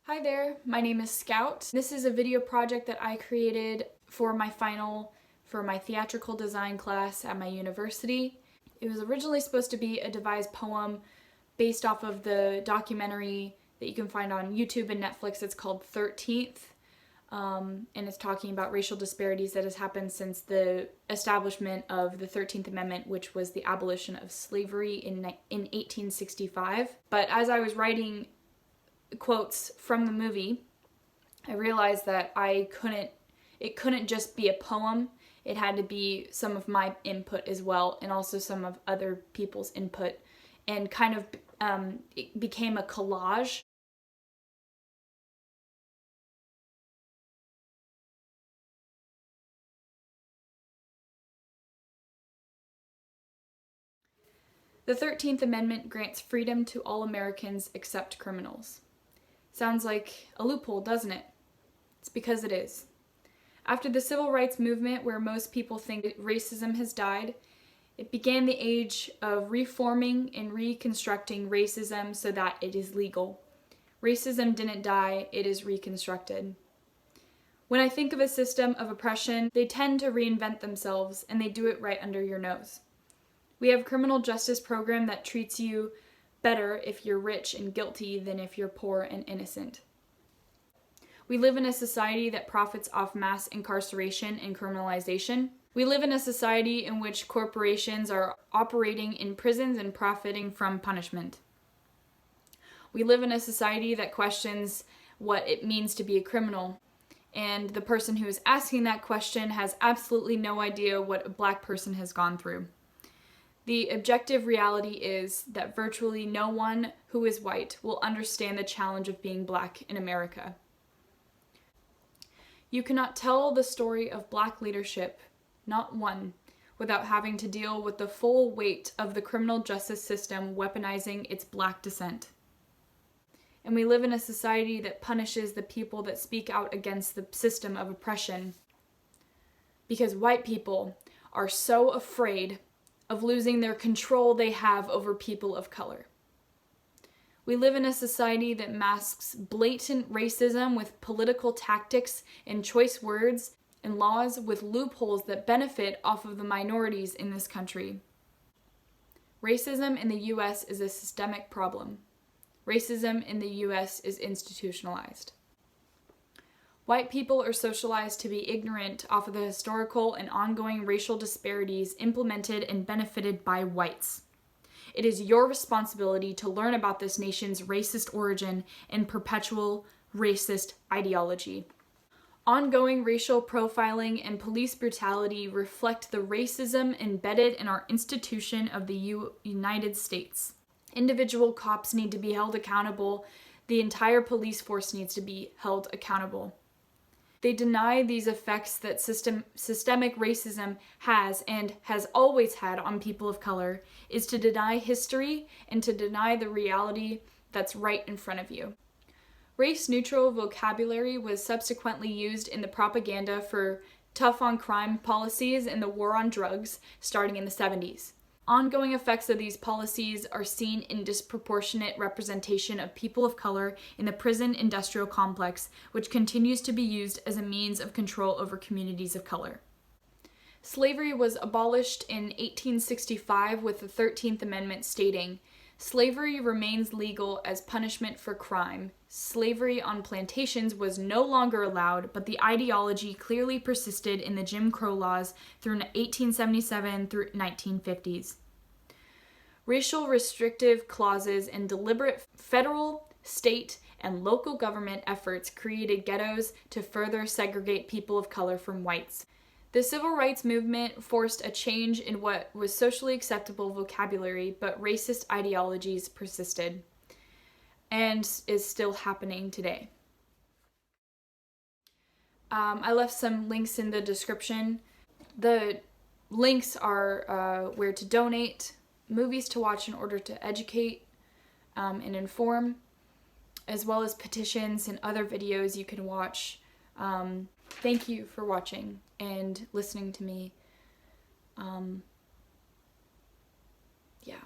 Hi there, my name is Scout. This is a video project that I created for my theatrical design class at my university. It was originally supposed to be a devised poem based off of the documentary that you can find on YouTube and Netflix. It's called 13th, and it's talking about racial disparities that has happened since the establishment of the 13th Amendment, which was the abolition of slavery in 1865. But as I was writing quotes from the movie, I realized that it couldn't just be a poem. It had to be some of my input as well, and also some of other people's input, and kind of it became a collage. The 13th Amendment grants freedom to all Americans except criminals. Sounds like a loophole, doesn't it? It's because it is. After the civil rights movement, where most people think racism has died, it began the age of reforming and reconstructing racism so that it is legal. Racism didn't die, it is reconstructed. When I think of a system of oppression, they tend to reinvent themselves, and they do it right under your nose. We have a criminal justice program that treats you better if you're rich and guilty than if you're poor and innocent. We live in a society that profits off mass incarceration and criminalization. We live in a society in which corporations are operating in prisons and profiting from punishment. We live in a society that questions what it means to be a criminal, and the person who is asking that question has absolutely no idea what a black person has gone through. The objective reality is that virtually no one who is white will understand the challenge of being black in America. You cannot tell the story of black leadership, not one, without having to deal with the full weight of the criminal justice system weaponizing its black dissent. And we live in a society that punishes the people that speak out against the system of oppression, because white people are so afraid of losing their control they have over people of color. We live in a society that masks blatant racism with political tactics and choice words, and laws with loopholes that benefit off of the minorities in this country. Racism in the US is a systemic problem. Racism in the US is institutionalized. White people are socialized to be ignorant off of the historical and ongoing racial disparities implemented and benefited by whites. It is your responsibility to learn about this nation's racist origin and perpetual racist ideology. Ongoing racial profiling and police brutality reflect the racism embedded in our institution of the United States. Individual cops need to be held accountable. The entire police force needs to be held accountable. They deny these effects that systemic racism has and has always had on people of color, is to deny history and to deny the reality that's right in front of you. Race-neutral vocabulary was subsequently used in the propaganda for tough-on-crime policies and the war on drugs starting in the 70s. Ongoing effects of these policies are seen in disproportionate representation of people of color in the prison industrial complex, which continues to be used as a means of control over communities of color. Slavery was abolished in 1865 with the 13th Amendment stating, "Slavery remains legal as punishment for crime. Slavery on plantations was no longer allowed, but the ideology clearly persisted in the Jim Crow laws through 1877 through 1950s. Racial restrictive clauses and deliberate federal, state, and local government efforts created ghettos to further segregate people of color from whites. The civil rights movement forced a change in what was socially acceptable vocabulary, but racist ideologies persisted, and is still happening today." I left some links in the description. The links are where to donate, movies to watch in order to educate and inform, as well as petitions and other videos you can watch. Thank you for watching and listening to me. Yeah.